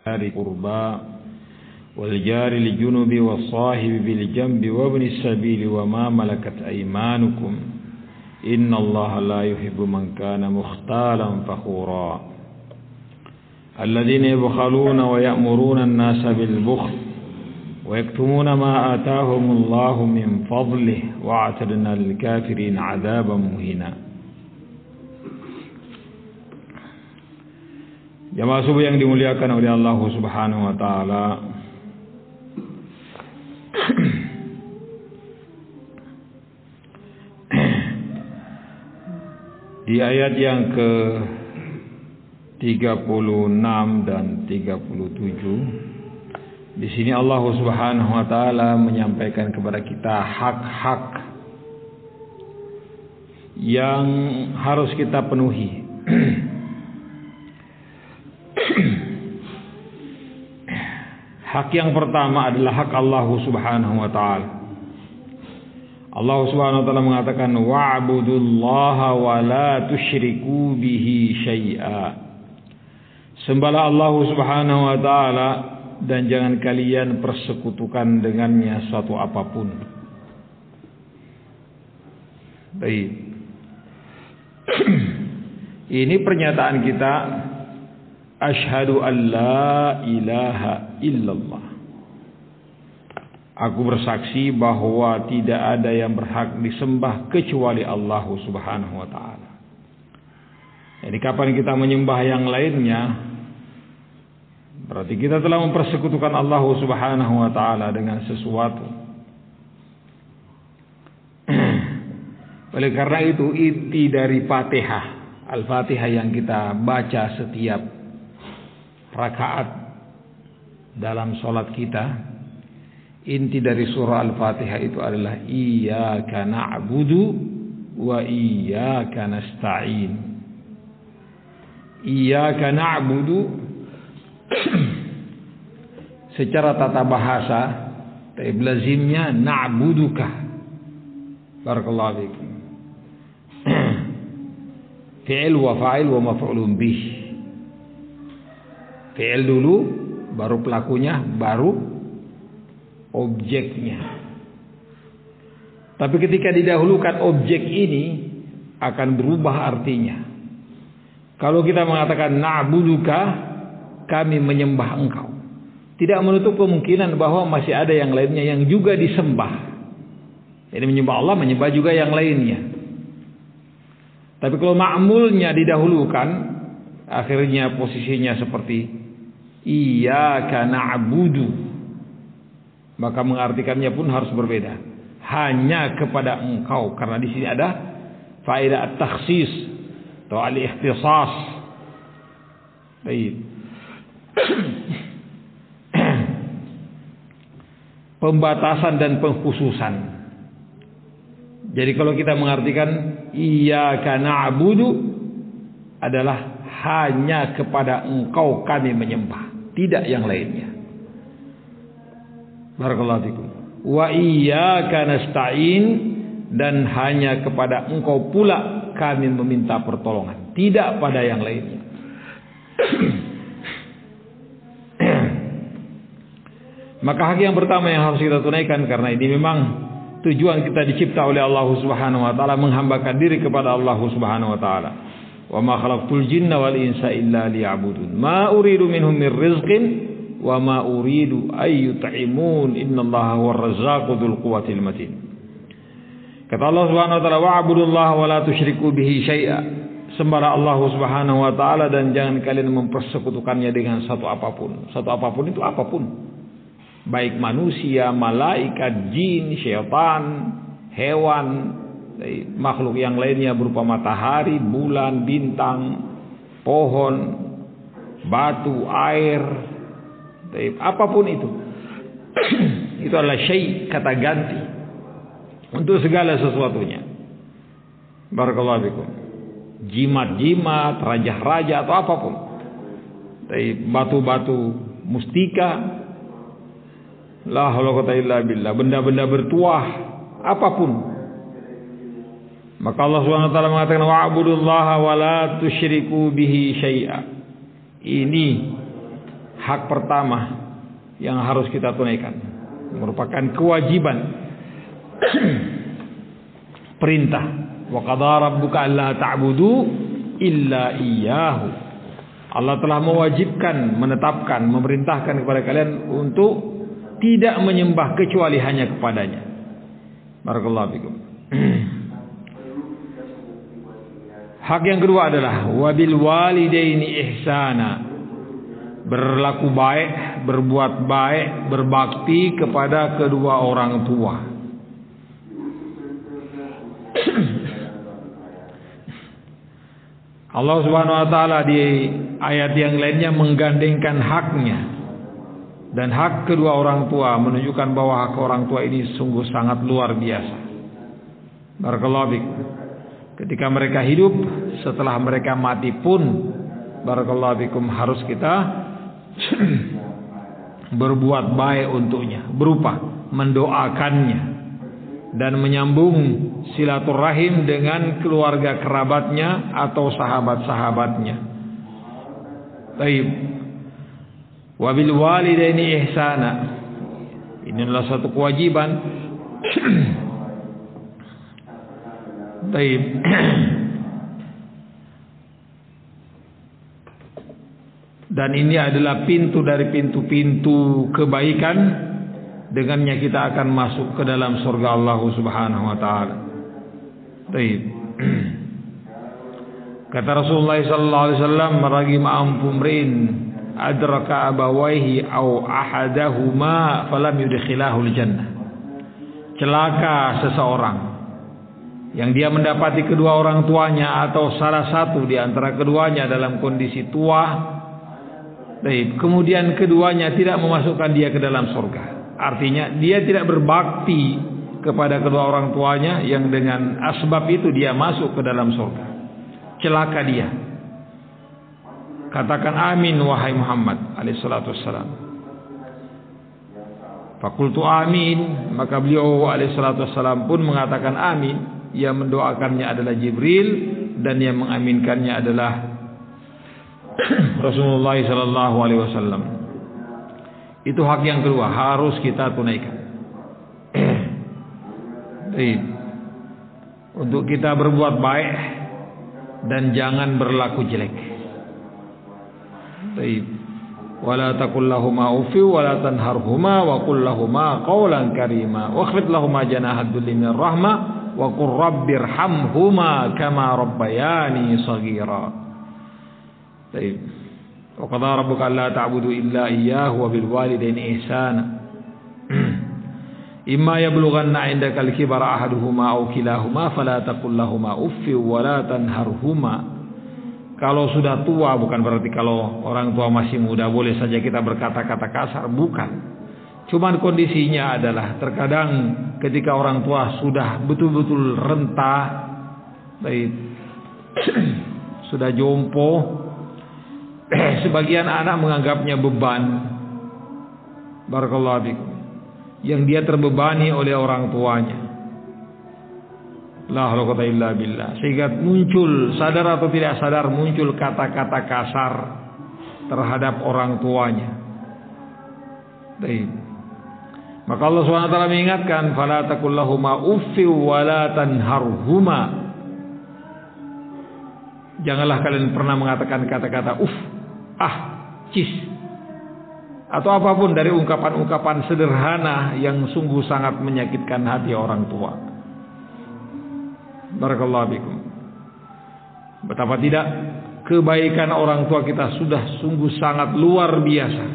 ذي قربى والجار الجنب والصاحب بالجنب وابن السبيل وما ملكت أيمانكم إن الله لا يحب من كان مختالا فخورا الذين يبخلون ويأمرون الناس بالبخل ويكتمون ما آتاهم الله من فضله وأعتدنا للكافرين عذابا مهينا. Jamaah subuh yang dimuliakan oleh Allah Subhanahu wa taala. Di ayat yang ke 36 dan 37 di sini Allah Subhanahu wa taala menyampaikan kepada kita hak-hak yang harus kita penuhi. Hak yang pertama adalah hak Allah Subhanahu wa taala. Allah Subhanahu wa taala mengatakan wa'budullaha wa la tusyriku bihi syai'a. Sembahlah Allah Subhanahu wa taala dan jangan kalian persekutukan dengannya suatu apapun. Baik. Ini pernyataan kita, asyhadu an la ilaha illallah. Aku bersaksi bahwa tidak ada yang berhak disembah kecuali Allah Subhanahu wa taala. Jadi kapan kita menyembah yang lainnya, berarti kita telah mempersekutukan Allah Subhanahu wa taala dengan sesuatu. Oleh karena itu inti dari Fatihah, Al-Fatihah yang kita baca setiap rakaat dalam sholat kita, inti dari surah Al-Fatihah itu adalah iyyaka na'budu wa iyyaka nasta'in. Iyyaka na'budu secara tata bahasa, lazimnya na'buduka. Barakallahu fikum. Fi'il wa fa'il wa maf'ulun bih. Fi'il dulu, baru pelakunya, baru objeknya. Tapi ketika didahulukan objek ini akan berubah artinya. Kalau kita mengatakan na'buduka, kami menyembah engkau, tidak menutup kemungkinan bahwa masih ada yang lainnya yang juga disembah. Jadi menyembah Allah, menyembah juga yang lainnya. Tapi kalau ma'mulnya didahulukan, akhirnya posisinya seperti iyyaka na'budu, maka mengartikannya pun harus berbeda. Hanya kepada engkau, karena di sini ada faedah at-takhsis atau al-ikhtisas. Baik. Pembatasan dan pengkhususan. Jadi kalau kita mengartikan iyyaka na'budu adalah hanya kepada engkau kami menyembah, tidak yang lainnya. Barakallahu fikum. Wa iyyaka nasta'in, dan hanya kepada engkau pula kami meminta pertolongan, tidak pada yang lainnya. Maka hak yang pertama yang harus kita tunaikan, karena ini memang tujuan kita dicipta oleh Allah Subhanahu wa taala, menghambakan diri kepada Allah Subhanahu wa taala. Wa ma khalaqtul jinna wal insa illa liya'budun. Ma uridu minhum min rizqin wa ma uridu ay yut'imun. Innallaha huwar razzaqu dzul quwwatil matin. Kata Allah Subhanahu wa taala, wa'budullaha wa la tusyriku bihi syai'a. Sembahlah Allah Subhanahu wa taala dan jangan kalian mempersekutukannya dengan satu apapun. Satu apapun itu apapun. Baik manusia, malaikat, jin, syaitan, hewan, makhluk yang lainnya berupa matahari, bulan, bintang, pohon, batu, air, apapun itu. Itu adalah syai', kata ganti untuk segala sesuatunya. Barakallahu fikum. Jimat-jimat, raja-raja atau apapun. Batu-batu mustika, la haula wala quwwata illa billah, benda-benda bertuah, apapun. Maka Allah Subhanahu wa taala mengatakan wa'budullaha wa la tusyriku bihi syai'a. Ini hak pertama yang harus kita tunaikan, merupakan kewajiban perintah. Wa qadara rabbuka alla ta'budu illa iyyahu. Allah telah mewajibkan, menetapkan, memerintahkan kepada kalian untuk tidak menyembah kecuali hanya kepadanya. Barakallahu fikum. Hak yang kedua adalah wabil walidaini ihsana. Berlaku baik, berbuat baik, berbakti kepada kedua orang tua. Allah Subhanahu wa taala di ayat yang lainnya menggandengkan haknya, dan hak kedua orang tua menunjukkan bahwa hak orang tua ini sungguh sangat luar biasa. Barakallahu fikum. Ketika mereka hidup, setelah mereka mati pun, barakallahu fikum, harus kita berbuat baik untuknya, berupa mendoakannya dan menyambung silaturahim dengan keluarga kerabatnya atau sahabat-sahabatnya. Baik. Wabil walidaini ihsana. Ini adalah satu kewajiban. Baik. Dan ini adalah pintu dari pintu-pintu kebaikan. Dengannya kita akan masuk ke dalam surga Allah Subhanahu wa taala. Baik. Kata Rasulullah sallallahu alaihi wasallam, "Maragim ampumrin adraka abawaihi aw ahadahuma falam yudkhilahul jannah." Celaka seseorang yang dia mendapati kedua orang tuanya atau salah satu di antara keduanya dalam kondisi tua, baik, kemudian keduanya tidak memasukkan dia ke dalam surga. Artinya dia tidak berbakti kepada kedua orang tuanya yang dengan asbab itu dia masuk ke dalam surga. Celaka dia. Katakan amin wahai Muhammad alaihi salatu wassalam. Fakultu amin, maka beliau alaihi salatu wassalam pun mengatakan amin. Yang mendoakannya adalah Jibril dan yang mengaminkannya adalah Rasulullah sallallahu alaihi wasallam. Itu hak yang kedua, harus kita tunaikan. Untuk kita berbuat baik dan jangan berlaku jelek. Wala taqul lahumā uffin wa la tanharhumā wa qul lahumā qawlan karīmā wa khfid lahumā janāha ad-dulli min ar-rahmah wa qur rabbirhamhumā kamā rabbayānī shaghīrā. Baik. Wa qadara rabbuka alla ta'budu illa iyyahu wa bil walidayni ihsana. Imma yablughanna 'indaka al-kibara ahaduhuma aw kilahuma fala taqul lahumā uffin wa la tanharhumā. Kalau sudah tua, bukan berarti kalau orang tua masih muda boleh saja kita berkata-kata kasar, bukan. Cuman kondisinya adalah terkadang ketika orang tua sudah betul-betul renta, baik, sudah jompo, sebagian anak menganggapnya beban. Barakallahu fikum. Yang dia terbebani oleh orang tuanya. La haula wala quwwata illa billah. Sehingga muncul, sadar atau tidak sadar, muncul kata-kata kasar terhadap orang tuanya. Baik. Maka Allah SWT mengingatkan, fala taqul lahumā uffin wa la tanharhumā. Janganlah kalian pernah mengatakan kata-kata cis, atau apapun dari ungkapan-ungkapan sederhana yang sungguh sangat menyakitkan hati orang tua. Barakallahu fikum. Betapa tidak kebaikan orang tua kita sudah sungguh sangat luar biasa.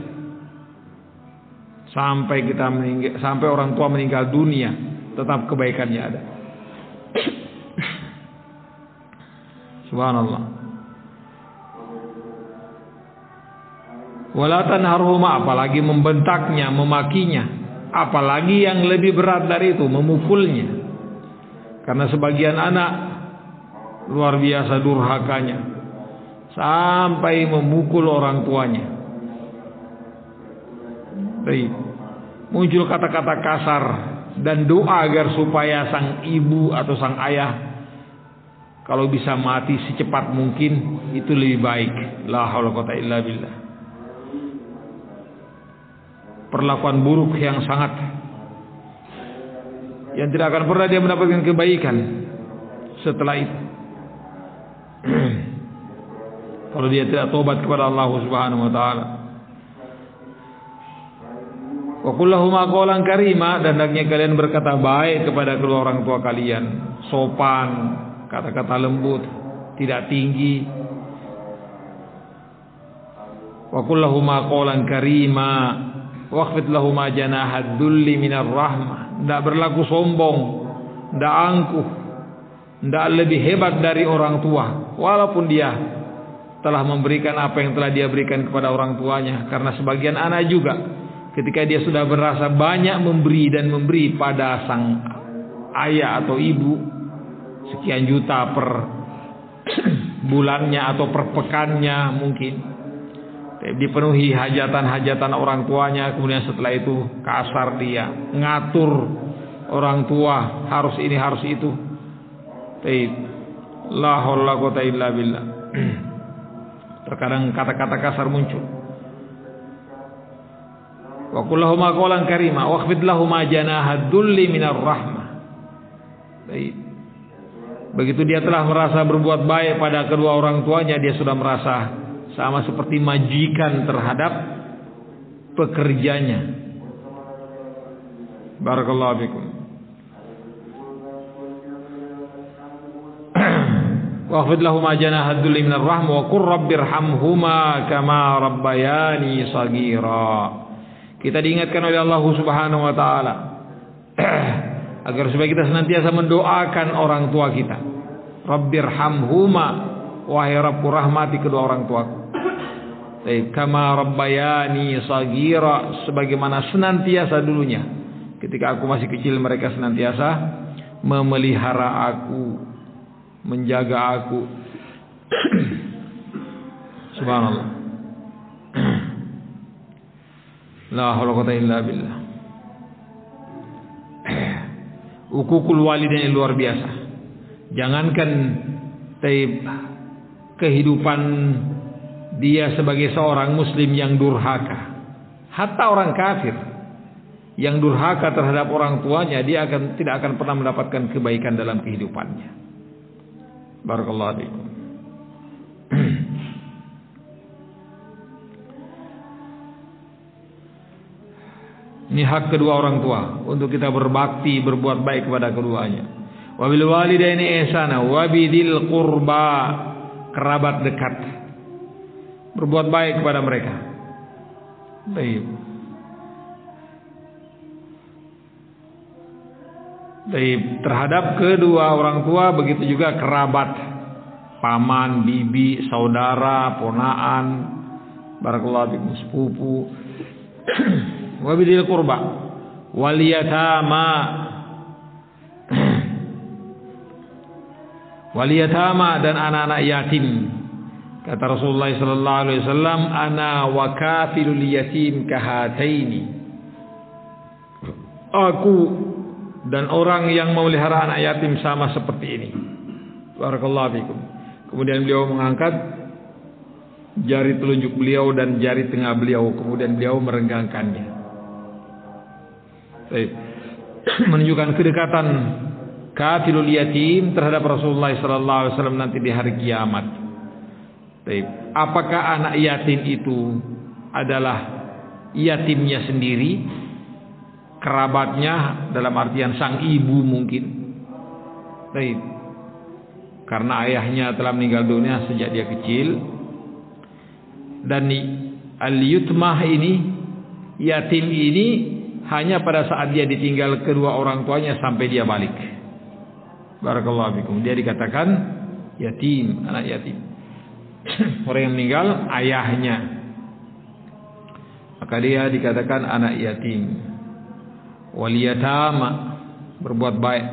Sampai orang tua meninggal dunia tetap kebaikannya ada. Subhanallah. Wala tanharhuma, apalagi membentaknya, memakinya, apalagi yang lebih berat dari itu, memukulnya. Karena sebagian anak luar biasa durhakanya sampai memukul orang tuanya. Baik. Muncul kata-kata kasar dan doa agar supaya sang ibu atau sang ayah kalau bisa mati secepat mungkin, itu lebih baik. La haula wala quwwata illa billah. perlakuan buruk yang sangat, yang tidak akan pernah dia mendapatkan kebaikan setelah itu. Kalau dia tidak tobat kepada Allah Subhanahu wa taala. Wa qul lahuma qawlan karima, dan hendaknya kalian berkata baik kepada kedua orang tua kalian, sopan, kata-kata lembut, tidak tinggi. Wa qul lahuma qawlan karima waqfid lahuma janahad dulli minar rahmah. Tidak berlaku sombong, tidak angkuh, tidak lebih hebat dari orang tua, walaupun dia telah memberikan apa yang telah dia berikan kepada orang tuanya. Karena sebagian anak juga ketika dia sudah berasa banyak memberi dan memberi pada sang ayah atau ibu, sekian juta per bulannya atau per pekannya mungkin, dipenuhi hajatan-hajatan orang tuanya, kemudian setelah itu kasar dia, ngatur orang tua, harus ini harus itu. La haula quwwata illa billah. Terkadang kata-kata kasar muncul. Wa qul lahuma qawlan karima waqfid lahuma janahad dulli minar rahmah. Baik. Begitu dia telah merasa berbuat baik pada kedua orang tuanya, dia sudah merasa sama seperti majikan terhadap pekerjanya. Barakallahu fikum. Waqfid lahuma janahad dulli minar rahmah wa qur rabbirhamhuma kama rabbayani shaghira. Kita diingatkan oleh Allah Subhanahu wa taala agar supaya kita senantiasa mendoakan orang tua kita. Rabbirhamhuma, wahai Rabbku rahmati kedua orang tuaku. Kama rabbayani shaghira, sebagaimana senantiasa dulunya ketika aku masih kecil mereka senantiasa memelihara aku, menjaga aku. Subhanallah. La haula wala quwwata illa billah. Ukukul walidain luar biasa. Jangankan kehidupan dia sebagai seorang muslim yang durhaka, hatta orang kafir yang durhaka terhadap orang tuanya, dia tidak akan pernah mendapatkan kebaikan dalam kehidupannya. Barakallahu fiikum. Ini hak kedua orang tua untuk kita berbakti, berbuat baik kepada keduanya. Wa bil walidaini ihsana wa bidil qurba, kerabat dekat, berbuat baik kepada mereka. Baik. Baik, terhadap kedua orang tua, begitu juga kerabat, paman, bibi, saudara, ponaan, barakallahu fikum, sepupu. Wabidil qurba wal yatama, wal yatama, dan anak-anak yatim. Kata Rasulullah sallallahu alaihi wasallam, ana wa kafilul yatim kahataini. Aku dan orang yang memelihara anak yatim sama seperti ini. Barakallahu fikum. Kemudian beliau mengangkat jari telunjuk beliau dan jari tengah beliau, kemudian beliau merenggangkannya. Menunjukkan kedekatan kafilul yatim terhadap Rasulullah sallallahu alaihi wasallam nanti di hari kiamat. Apakah anak yatim itu adalah yatimnya sendiri, kerabatnya dalam artian sang ibu mungkin, karena ayahnya telah meninggal dunia sejak dia kecil, dan al-yutmah ini, yatim ini, hanya pada saat dia ditinggal kedua orang tuanya sampai dia balik. Barakallahu fikum. Dia dikatakan yatim, anak yatim. Orang yang meninggal ayahnya, maka dia dikatakan anak yatim. Wal yatama, berbuat baik.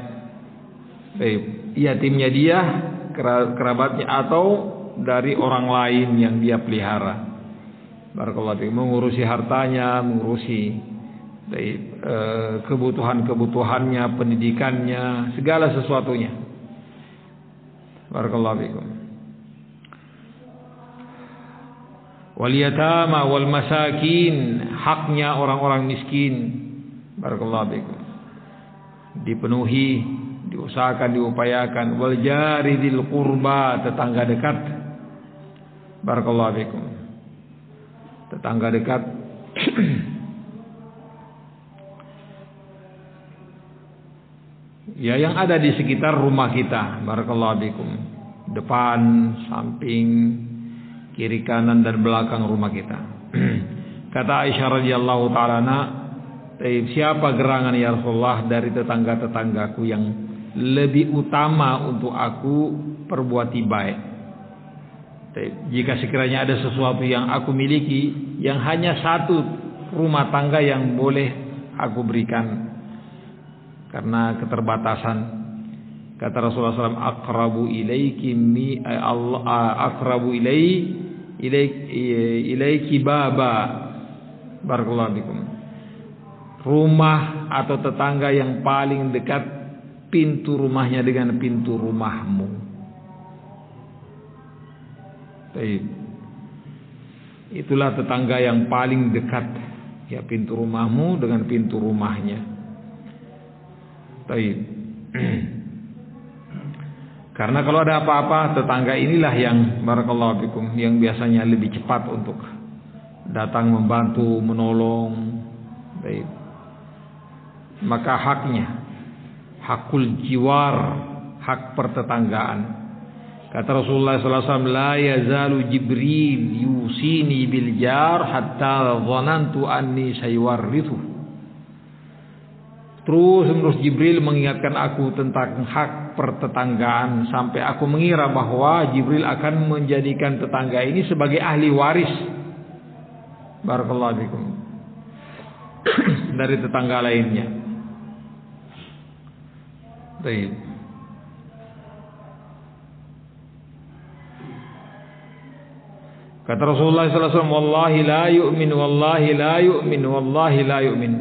Yatimnya dia, kerabatnya, atau dari orang lain yang dia pelihara. Barakallahu fikum. Mengurusi hartanya, mengurusi kebutuhan-kebutuhannya, pendidikannya, segala sesuatunya. Barakallahu fikum. wal yatama wal masakin, haknya orang-orang miskin. Barakallahu fikum. Dipenuhi, diusahakan, diupayakan. Wal jari dzil qurba, tetangga dekat. Barakallahu fikum. Tetangga dekat. Ya, yang ada di sekitar rumah kita. Barakallahu fikum. Depan, samping, kiri kanan dan belakang rumah kita. Kata Aisyah radhiyallahu taala anha, siapa gerangan ya Rasulullah dari tetangga-tetanggaku yang lebih utama untuk aku perbuati baik? Jika sekiranya ada sesuatu yang aku miliki yang hanya satu rumah tangga yang boleh aku berikan karena keterbatasan, kata Rasulullah SAW, aqrabu ilaiki ilaiki baba. Barakallahu fikum. Rumah atau tetangga yang paling dekat pintu rumahnya dengan pintu rumahmu. Baik. Itulah tetangga yang paling dekat, ya, pintu rumahmu dengan pintu rumahnya. Baik. Karena kalau ada apa-apa, tetangga inilah yang barakallahu fikum yang biasanya lebih cepat untuk datang membantu, menolong. Baik. Maka haknya, hakul jiwar, hak pertetanggaan. Kata Rasulullah SAW, la yazalu Jibril yusini bil jar hatta dhanantu anni sayuwarrithu. Terus Jibril mengingatkan aku tentang hak pertetanggaan sampai aku mengira bahwa Jibril akan menjadikan tetangga ini sebagai ahli waris. Barakallahu fikum. Dari tetangga lainnya. Baik. Kata Rasulullah SAW, wallahi la yu'min, wallahi la yu'min, wallahi la yu'min.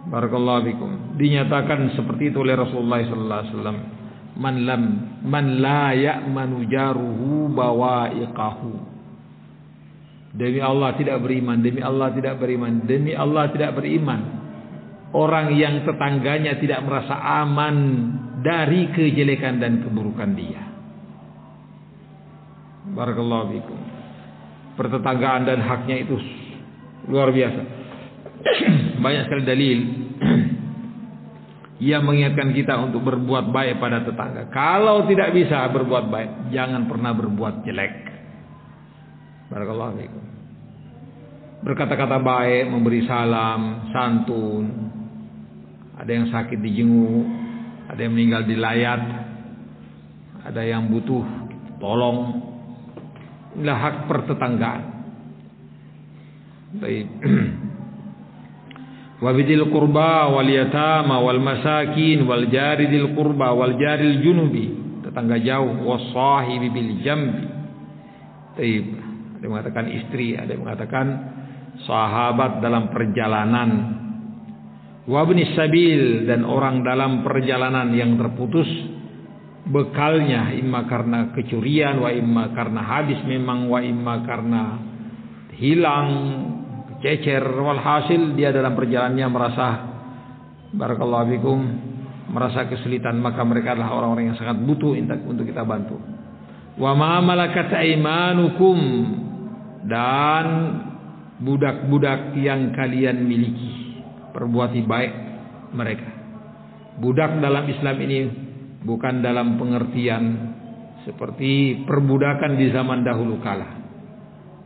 Barakallahu fikum. Dinyatakan seperti itu oleh Rasulullah SAW. Man la ya'manu jaruhu bawa'iqahu. Demi Allah tidak beriman, demi Allah tidak beriman, demi Allah tidak beriman orang yang tetangganya tidak merasa aman dari kejelekan dan keburukan dia. Barakallahu fikum. Pertetanggaan dan haknya itu luar biasa. Banyak sekali dalil yang mengingatkan kita untuk berbuat baik pada tetangga. Kalau tidak bisa berbuat baik, jangan pernah berbuat jelek. Barakallahu fikum. Berkata-kata baik, memberi salam, santun. Ada yang sakit dijenguk, ada yang meninggal dilayat, ada yang butuh tolong. Inilah hak pertetanggaan. Baik. Wa bidil qurba wal yatama wal masakin wal jari dil qurba wal jaril junubi, tetangga jauh, wasahibi bil jambi. Baik. Ada yang mengatakan istri, ada yang mengatakan sahabat dalam perjalanan. Wa ibnis sabil, dan orang dalam perjalanan yang terputus bekalnya, imma karena kecurian, wa imma karena habis memang, wa imma karena hilang, cecer. Walhasil dia dalam perjalanannya merasa barakallahu fikum, merasa kesulitan, maka mereka adalah orang-orang yang sangat butuh untuk kita bantu. Wa ma malakat aimanukum, dan budak-budak yang kalian miliki, perbuati baik mereka. Budak dalam Islam ini bukan dalam pengertian seperti perbudakan di zaman dahulu kala.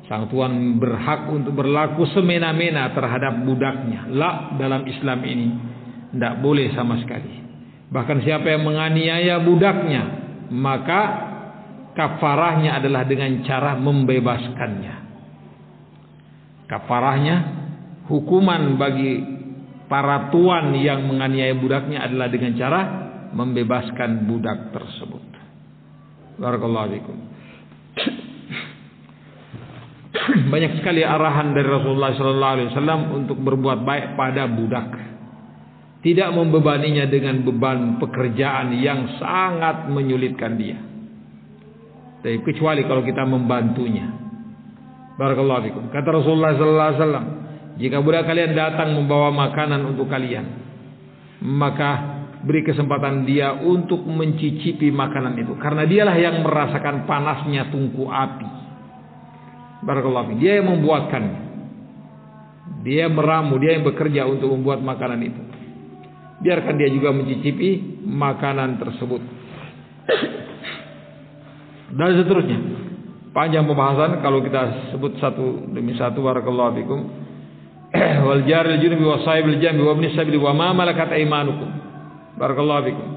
Sang tuan berhak untuk berlaku semena-mena terhadap budaknya. La, dalam Islam ini tidak boleh sama sekali. Bahkan siapa yang menganiaya budaknya, maka kafarahnya adalah dengan cara membebaskannya. Kafarahnya, hukuman bagi para tuan yang menganiaya budaknya adalah dengan cara membebaskan budak tersebut. Barakallahu fikum. Banyak sekali arahan dari Rasulullah SAW untuk berbuat baik pada budak. Tidak membebaninya dengan beban pekerjaan yang sangat menyulitkan dia. kecuali kalau kita membantunya. Barakallahu fikum. Kata Rasulullah sallallahu alaihi wasallam, jika budak kalian datang membawa makanan untuk kalian, maka beri kesempatan dia untuk mencicipi makanan itu, karena dialah yang merasakan panasnya tungku api. Barakallahu fikum. Dia yang membuatkan, dia meramu, dia yang bekerja untuk membuat makanan itu. Biarkan dia juga mencicipi makanan tersebut. Dan seterusnya. Panjang pembahasan kalau kita sebut satu demi satu. Barakallahu fikum. Wal jaril junubi wa sahibil jambi wa ibnis sabili wa ma malakat aymanukum. Barakallahu fikum.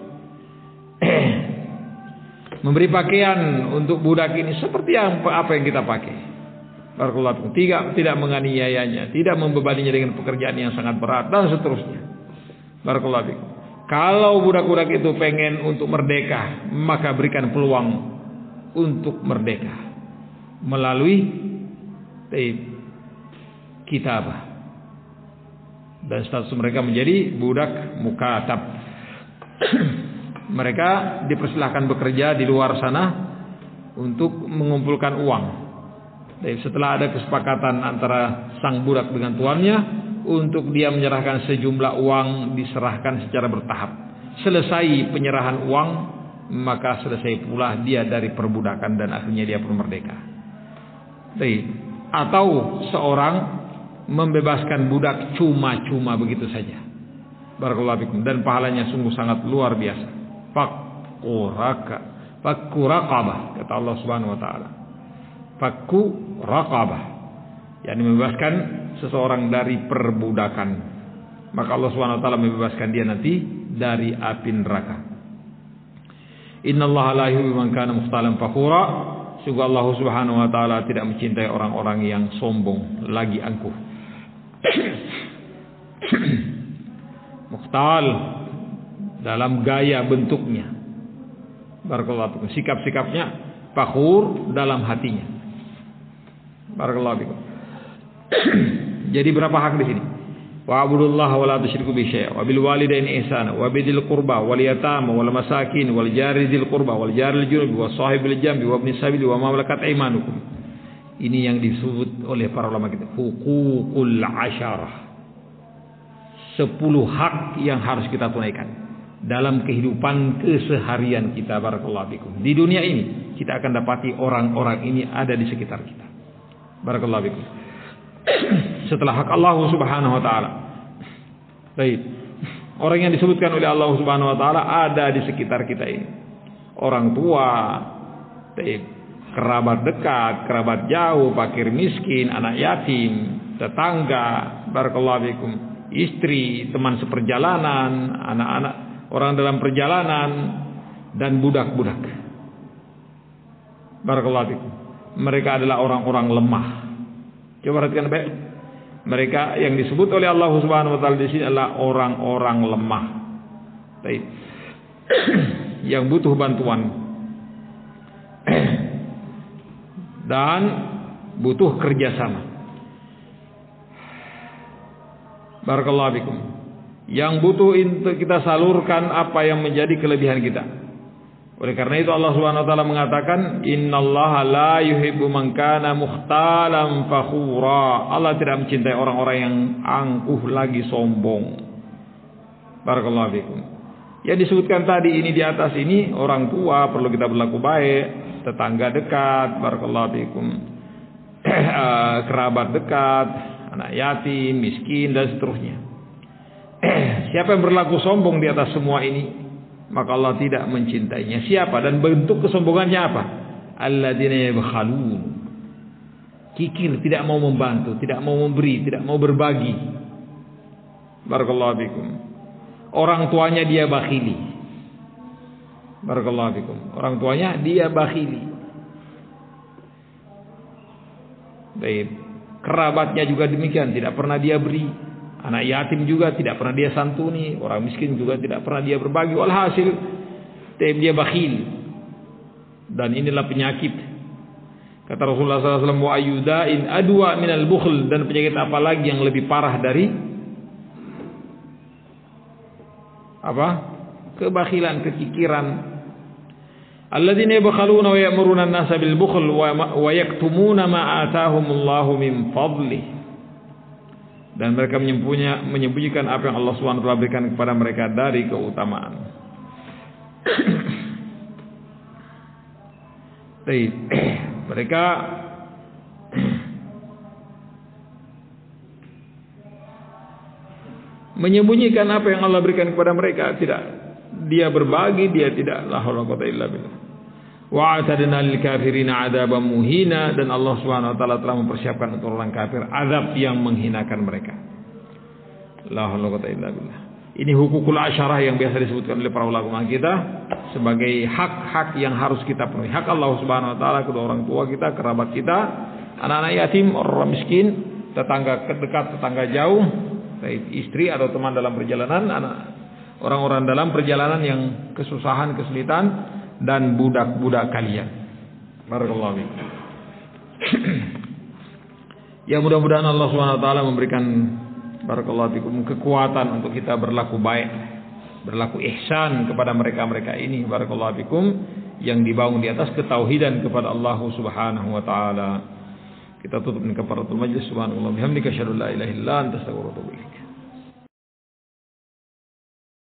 Memberi pakaian untuk budak ini seperti apa yang kita pakai. Barakallahu fikum. Tidak menganiayanya, tidak membebaninya dengan pekerjaan yang sangat berat dan seterusnya. Barakallahu fikum. Kalau budak-budak itu pengen untuk merdeka, maka berikan peluang untuk merdeka melalui kitabah, dan status mereka menjadi budak mukatab. Mereka dipersilahkan bekerja di luar sana untuk mengumpulkan uang. Setelah ada kesepakatan antara sang budak dengan tuannya untuk dia menyerahkan sejumlah uang, diserahkan secara bertahap. Selesai penyerahan uang, maka selesai pula dia dari perbudakan dan akhirnya dia pun merdeka. Atau seorang membebaskan budak cuma-cuma begitu saja. Barakallahu fikum. Dan pahalanya sungguh sangat luar biasa. Fakku raqabah, kata Allah Subhanahu wa taala. Fakku raqabah, yakni membebaskan seseorang dari perbudakan. Maka Allah Subhanahu wa taala membebaskan dia nanti dari api neraka. Innallaha la yuhibbu man kana mukhtalan fakhura. Sungguh Allah Subhanahu wa taala tidak mencintai orang-orang yang sombong lagi angkuh. Mukhtal dalam gaya bentuknya. Barakallahu fikum. Sikap-sikapnya fakhur dalam hatinya. Barakallahu fikum. Jadi berapa hak di sini? Wa'budullaha wa la tusyriku bihi syai'an wa bil walidaini ihsana wa bidzil qurba wal yatama wal masakin wal jari dzil qurba wal jaril junubi was sahibil jambi wa ibnis sabili wa ma malakat aymanukum. Ini yang disebut oleh para ulama kita huququl asyarah. 10 hak yang harus kita tunaikan dalam kehidupan keseharian kita. Barakallahu fikum. Di dunia ini kita akan dapati orang-orang ini ada di sekitar kita. Barakallahu fikum. Setelah hak Allah Subhanahu wa taala. Baik. Orang yang disebutkan oleh Allah Subhanahu wa taala ada di sekitar kita ini. Orang tua, kerabat dekat, kerabat jauh, fakir miskin, anak yatim, tetangga, barakallahu fikum, istri, teman seperjalanan, anak-anak, orang dalam perjalanan, dan budak-budak. Barakallahu fikum. Mereka adalah orang-orang lemah. Coba perhatikan baik. Mereka yang disebut oleh Allah Subhanahu wa taala di sini adalah orang-orang lemah. Baik. Yang butuh bantuan. Dan butuh kerjasama. Barakallahu fikum. Yang butuh untuk kita salurkan apa yang menjadi kelebihan kita. Oleh karena itu Allah Subhanahu wa taala mengatakan innallaha la yuhibbu man kana mukhtalan fakhura. Allah tidak mencintai orang-orang yang angkuh lagi sombong. Barakallahu fikum. Yang disebutkan tadi ini di atas ini orang tua perlu kita berlaku baik, tetangga dekat, barakallahu fikum. Kerabat dekat, anak yatim, miskin dan seterusnya. Siapa yang berlaku sombong di atas semua ini, maka Allah tidak mencintainya. Siapa dan bentuk kesombongannya apa? Alladzina yabkhalun. Kikir, tidak mau membantu, tidak mau memberi, tidak mau berbagi. Barakallahu fikum. Orang tuanya dia bakhili. Barakallahu fikum. Orang tuanya dia bakhili. Baik. Kerabatnya juga demikian, tidak pernah dia beri. Anak yatim juga tidak pernah dia santuni, orang miskin juga tidak pernah dia berbagi. Walhasil dia bakhil. Dan inilah penyakit. Kata Rasulullah SAW, wa ayyudain adwa minal bukhl. Dan penyakit apa lagi yang lebih parah dari apa? Kebakhilan, kekikiran. Alladzina yabkhaluna wa ya'muruna an-nasa bil bukhl wa yaktumuna ma ataahumullahu min fadlih. Dan mereka menyembunyikan apa yang Allah SWT berikan kepada mereka dari keutamaan. Mereka menyembunyikan apa yang Allah berikan kepada mereka. Tidak, dia berbagi, dia tidak. La haula wala quwwata illa billah. Wa atadna lil kafirina adzaban muhina, dan Allah Subhanahu wa taala telah mempersiapkan untuk orang kafir azab yang menghinakan mereka. La haula wala quwwata illa billah. Ini hukukul asyarah yang biasa disebutkan oleh para ulama kita sebagai hak-hak yang harus kita penuhi. Hak Allah Subhanahu wa taala, kedua orang tua kita, kerabat kita, anak-anak yatim, orang miskin, tetangga dekat, tetangga jauh, istri atau teman dalam perjalanan, orang-orang dalam perjalanan yang kesusahan, kesulitan, dan budak-budak kalian. Barakallahu fiik. Ya, mudah-mudahan Allah Subhanahu wa taala memberikan barakallahu fiikum kekuatan untuk kita berlaku baik, berlaku ihsan kepada mereka-mereka ini, barakallahu fiikum, yang dibangun di atas ketauhidan kepada Allah Subhanahu wa taala. Kita tutup dengan kafaratul majlis. Subhanallah bihamdika asyhadu an la ilaha illa anta astaghfiruka wa atubu ilaik.